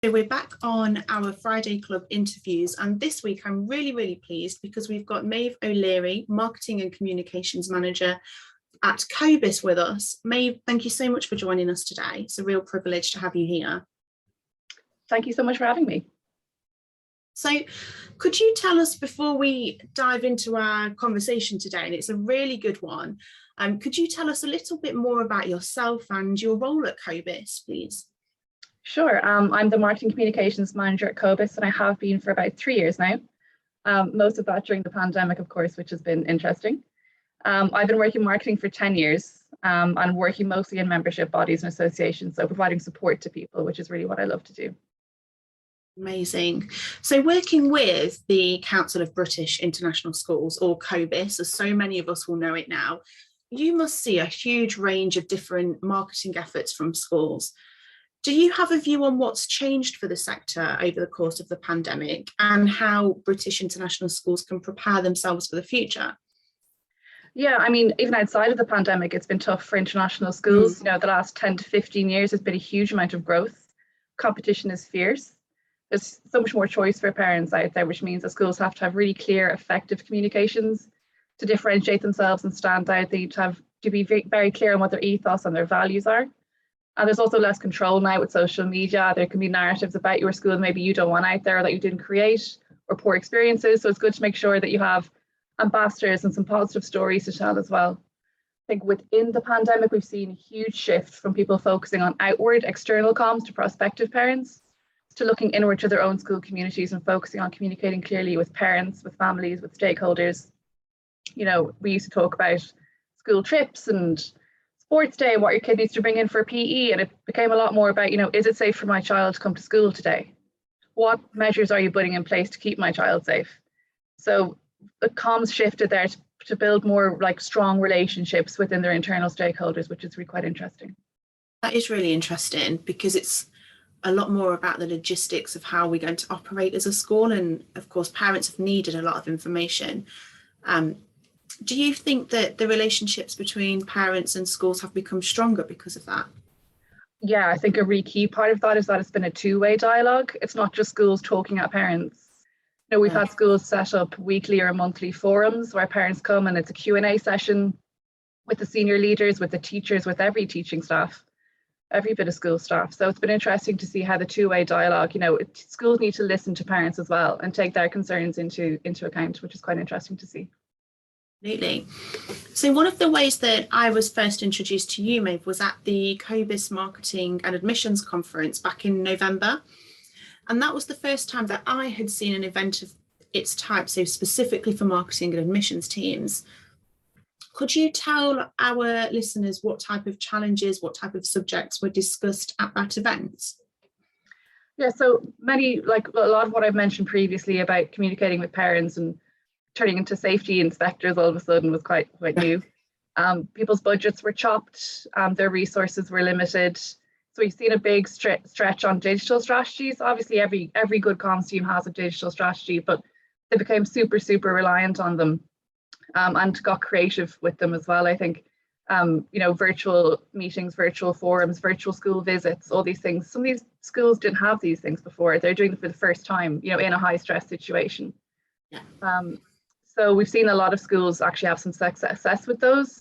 So we're back on our Friday Club interviews, and this week I'm really pleased because we've got Maeve O'Leary, Marketing and Communications Manager at COBIS with us. Maeve, thank you so much for joining us today. It's a real privilege to have you here. Thank you so much for having me. So could you tell us, before we dive into our conversation today, and it's a really good one, could you tell us a little bit more about yourself and your role at COBIS, please? Sure. I'm the Marketing Communications Manager at COBIS, and I have been for about 3 years now. Most of that during the pandemic, of course, which has been interesting. I've been working marketing for 10 years and working mostly in membership bodies and associations, so providing support to people, which is really what I love to do. Amazing. So working with the Council of British International Schools, or COBIS, as so many of us will know it now, you must see a huge range of different marketing efforts from schools. Do you have a view on what's changed for the sector over the course of the pandemic and how British international schools can prepare themselves for the future? Yeah, I mean, even outside of the pandemic, it's been tough for international schools. You know, the last 10 to 15 years has been a huge amount of growth. Competition is fierce. There's so much more choice for parents out there, which means that schools have to have really clear, effective communications to differentiate themselves and stand out. They have to be very clear on what their ethos and their values are. And there's also less control now with social media. There can be narratives about your school maybe you don't want out there, or that you didn't create, or poor experiences. So it's good to make sure that you have ambassadors and some positive stories to tell as well. I think within the pandemic, we've seen a huge shift from people focusing on outward external comms to prospective parents, to looking inward to their own school communities and focusing on communicating clearly with parents, with families, with stakeholders. You know, we used to talk about school trips and sports day and what your kid needs to bring in for PE, and it became a lot more about, you know, is it safe for my child to come to school today? What measures are you putting in place to keep my child safe? So the comms shifted there to build more like strong relationships within their internal stakeholders, which is really quite interesting. That is really interesting, because it's a lot more about the logistics of how we're going to operate as a school, and of course parents have needed a lot of information. Do you think that the relationships between parents and schools have become stronger because of that? Yeah, I think a really key part of that is that it's been a two-way dialogue. It's not just schools talking at parents. You know, we've had schools set up weekly or monthly forums where parents come, and it's a Q&A session with the senior leaders, with the teachers, with every teaching staff, every bit of school staff. So it's been interesting to see how the two-way dialogue, you know, schools need to listen to parents as well and take their concerns into account, which is quite interesting to see. Absolutely. So one of the ways that I was first introduced to you, Maeve, was at the COBIS Marketing and Admissions Conference back in November. And that was the first time that I had seen an event of its type, so specifically for marketing and admissions teams. Could you tell our listeners what type of challenges, what type of subjects were discussed at that event? Yeah, so many, like a lot of what I've mentioned previously about communicating with parents and turning into safety inspectors all of a sudden was quite new. People's budgets were chopped, their resources were limited. So we've seen a big stretch on digital strategies. Obviously, every good comms team has a digital strategy, but they became super reliant on them and got creative with them as well. I think, you know, virtual meetings, virtual forums, virtual school visits, all these things. Some of these schools didn't have these things before. They're doing them for the first time, you know, in a high stress situation. Yeah. So we've seen a lot of schools actually have some success with those.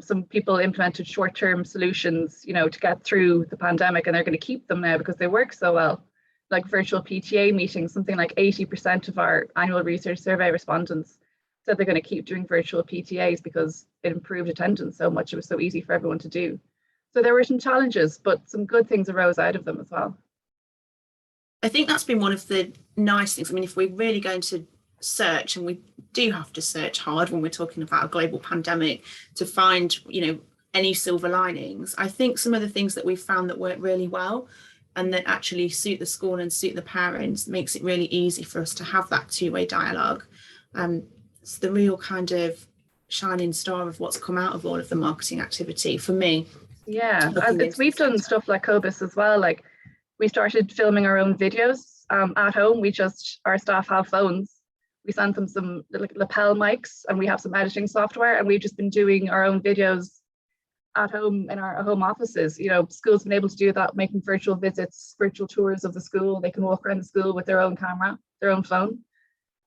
Some people implemented short-term solutions, you know, to get through the pandemic, and they're going to keep them now because they work so well. Like virtual PTA meetings, something like 80% of our annual research survey respondents said they're going to keep doing virtual PTAs because it improved attendance so much. It was so easy for everyone to do. So there were some challenges, but some good things arose out of them as well. I think that's been one of the nice things. I mean, if we're really going to search, and we do have to search hard when we're talking about a global pandemic to find, you know, any silver linings, I think some of the things that we've found that work really well and that actually suit the school and suit the parents makes it really easy for us to have that two-way dialogue. It's the real kind of shining star of what's come out of all of the marketing activity for me. Yeah, we've done stuff like COBIS as well. Like we started filming our own videos at home. Our staff have phones. We sent them some lapel mics, and we have some editing software, and we've just been doing our own videos at home in our home offices. You know, schools have been able to do that, making virtual visits, virtual tours of the school. They can walk around the school with their own camera, their own phone.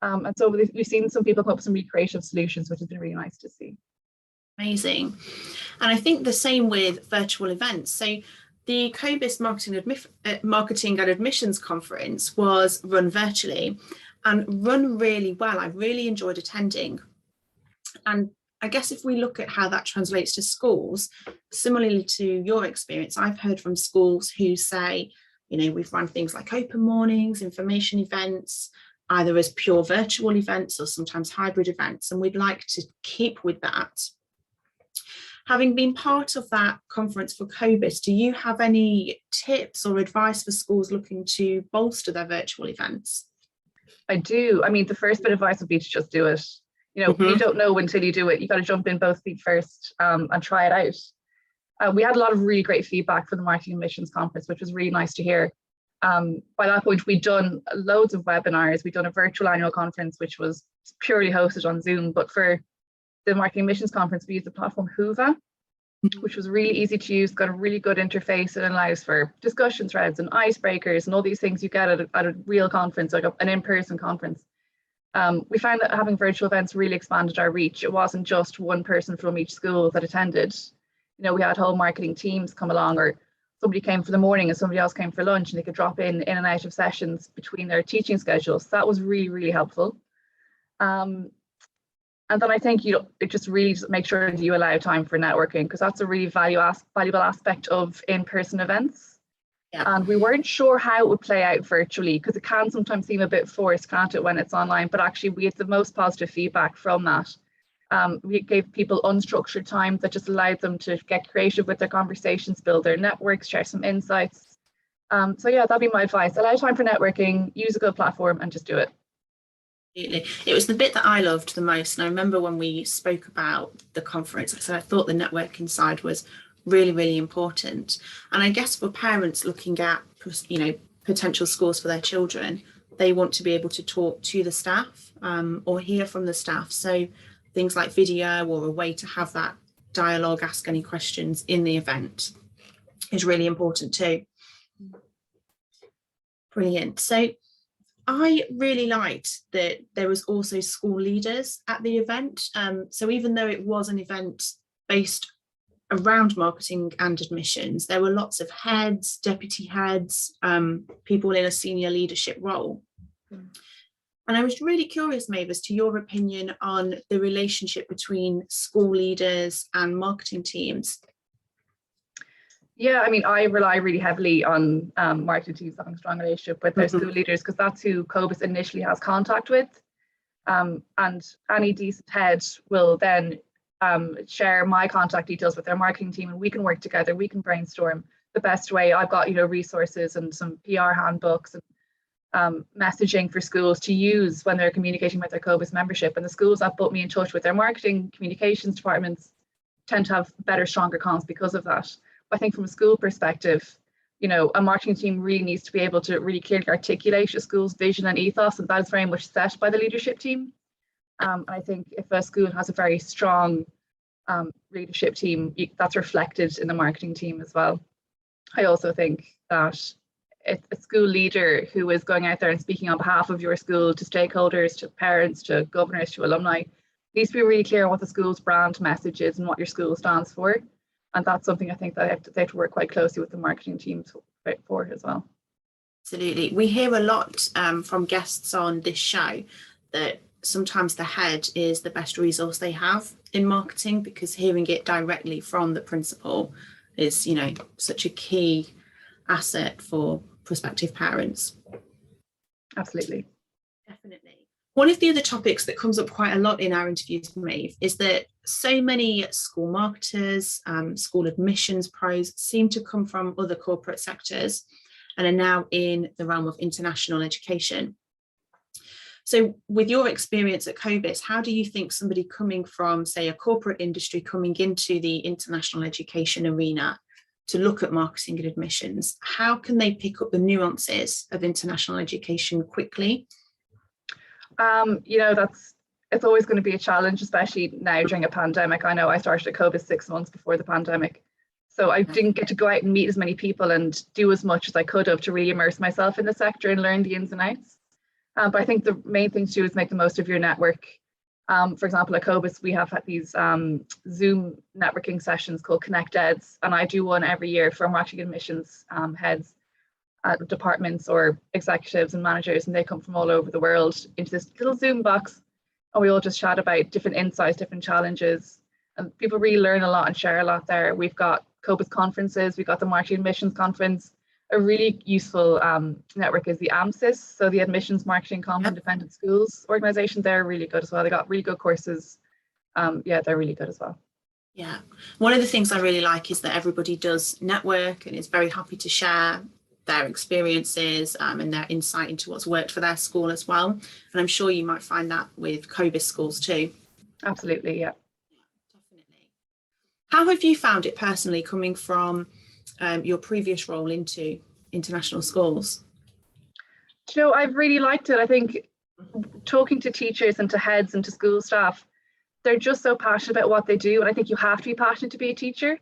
And so we've seen some people come up with some really creative solutions, which has been really nice to see. Amazing. And I think the same with virtual events. So the COBIS Marketing and Admissions Conference was run virtually and run really well. I really enjoyed attending. And I guess if we look at how that translates to schools, similarly to your experience, I've heard from schools who say, you know, we've run things like open mornings, information events, either as pure virtual events or sometimes hybrid events, and we'd like to keep with that. Having been part of that conference for COBIS, do you have any tips or advice for schools looking to bolster their virtual events? I do. I mean, the first bit of advice would be to just do it. You know, you don't know until you do it. You got to jump in both feet first and try it out. We had a lot of really great feedback for the Marketing Admissions Conference, which was really nice to hear. By that point, we'd done loads of webinars. We'd done a virtual annual conference, which was purely hosted on Zoom. But for the Marketing Admissions Conference, we used the platform Whova, which was really easy to use, got a really good interface. It allows for discussion threads and icebreakers and all these things you get at a real conference, like an in-person conference. We found that having virtual events really expanded our reach. It wasn't just one person from each school that attended. You know, we had whole marketing teams come along, or somebody came for the morning and somebody else came for lunch, and they could drop in and out of sessions between their teaching schedules. So that was really, really helpful. And then I think it just really make sure that you allow time for networking, because that's a really valuable aspect of in-person events. Yeah. And we weren't sure how it would play out virtually, because it can sometimes seem a bit forced, can't it, when it's online? But actually, we had the most positive feedback from that. We gave people unstructured time that just allowed them to get creative with their conversations, build their networks, share some insights. So yeah, that'd be my advice. Allow time for networking, use a good platform, and just do it. It was the bit that I loved the most. And I remember when we spoke about the conference, I said I thought the networking side was really, really important. And I guess for parents looking at, you know, potential schools for their children, they want to be able to talk to the staff or hear from the staff. So things like video or a way to have that dialogue, ask any questions in the event is really important too. Brilliant. So I really liked that there was also school leaders at the event. So even though it was an event based around marketing and admissions, there were lots of heads, deputy heads, people in a senior leadership role. And I was really curious, Maeve, as to your opinion on the relationship between school leaders and marketing teams. Yeah, I mean, I rely really heavily on marketing teams having a strong relationship with their school leaders, because that's who COBIS initially has contact with. And any decent head will then share my contact details with their marketing team, and we can work together. We can brainstorm the best way. I've got, you know, resources and some PR handbooks and messaging for schools to use when they're communicating with their COBIS membership. And the schools that put me in touch with their marketing communications departments tend to have better, stronger comms because of that. I think from a school perspective, you know, a marketing team really needs to be able to really clearly articulate a school's vision and ethos, and that is very much set by the leadership team. I think if a school has a very strong leadership team, that's reflected in the marketing team as well. I also think that a school leader who is going out there and speaking on behalf of your school to stakeholders, to parents, to governors, to alumni, needs to be really clear on what the school's brand message is and what your school stands for. And that's something I think that they have to work quite closely with the marketing teams for as well. Absolutely. We hear a lot from guests on this show that sometimes the head is the best resource they have in marketing, because hearing it directly from the principal is, you know, such a key asset for prospective parents. Absolutely. Definitely. One of the other topics that comes up quite a lot in our interviews, Maeve, is that so many school marketers, school admissions pros seem to come from other corporate sectors and are now in the realm of international education. So with your experience at COBIS, how do you think somebody coming from, say, a corporate industry coming into the international education arena to look at marketing and admissions, how can they pick up the nuances of international education quickly? You know, that's it's always going to be a challenge, especially now during a pandemic. I know I started at COBIS 6 months before the pandemic, so I didn't get to go out and meet as many people and do as much as I could have to really immerse myself in the sector and learn the ins and outs. But I think the main thing to do is make the most of your network. For example, at COBIS, we have had these Zoom networking sessions called Connect Eds, and I do one every year for marketing admissions heads at departments or executives and managers, and they come from all over the world into this little Zoom box, and we all just chat about different insights, different challenges, and people really learn a lot and share a lot there. We've got COBIS conferences, we've got the marketing admissions conference. A really useful network is the AMSIS, so the Admissions Marketing Common Independent Schools organization. They're really good as well. They got really good courses. Yeah, they're really good as well. Yeah, one of the things I really like is that everybody does network and is very happy to share their experiences and their insight into what's worked for their school as well. And I'm sure you might find that with COBIS schools too. Absolutely, yeah. Definitely. How have you found it personally coming from your previous role into international schools? You know, I've really liked it. I think talking to teachers and to heads and to school staff, they're just so passionate about what they do. And I think you have to be passionate to be a teacher.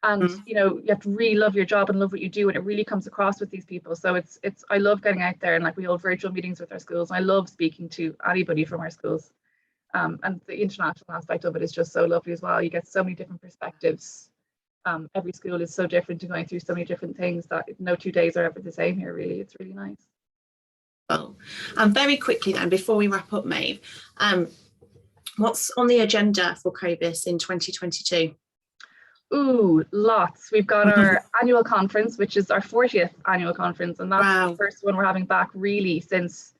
And, you know, you have to really love your job and love what you do. And it really comes across with these people. So I love getting out there, and like we hold virtual meetings with our schools. And I love speaking to anybody from our schools. And the international aspect of it is just so lovely as well. You get so many different perspectives. Every school is so different and going through so many different things that no 2 days are ever the same here, really. It's really nice. Well, and very quickly then, before we wrap up, Maeve, what's on the agenda for COBIS in 2022? Ooh, lots. We've got our annual conference, which is our 40th annual conference, and that's the first one we're having back really since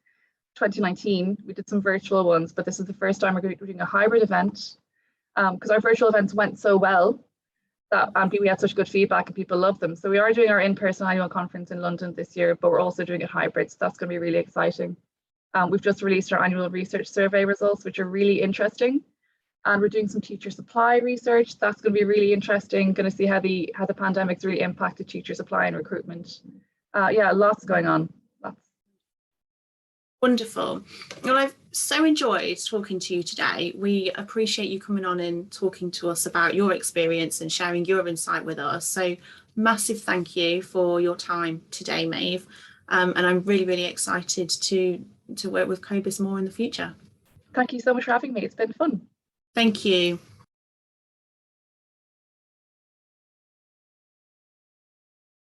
2019. We did some virtual ones, but this is the first time we're doing a hybrid event because our virtual events went so well that we had such good feedback and people love them. So we are doing our in-person annual conference in London this year, but we're also doing it hybrid. So that's going to be really exciting. We've just released our annual research survey results, which are really interesting. And we're doing some teacher supply research. That's going to be really interesting. Going to see how the pandemic's really impacted teacher supply and recruitment. Yeah, lots going on. Lots. Wonderful. Well, I've so enjoyed talking to you today. We appreciate you coming on and talking to us about your experience and sharing your insight with us. So massive thank you for your time today, Maeve. And I'm really, really excited to work with COBIS more in the future. Thank you so much for having me. It's been fun. Thank you.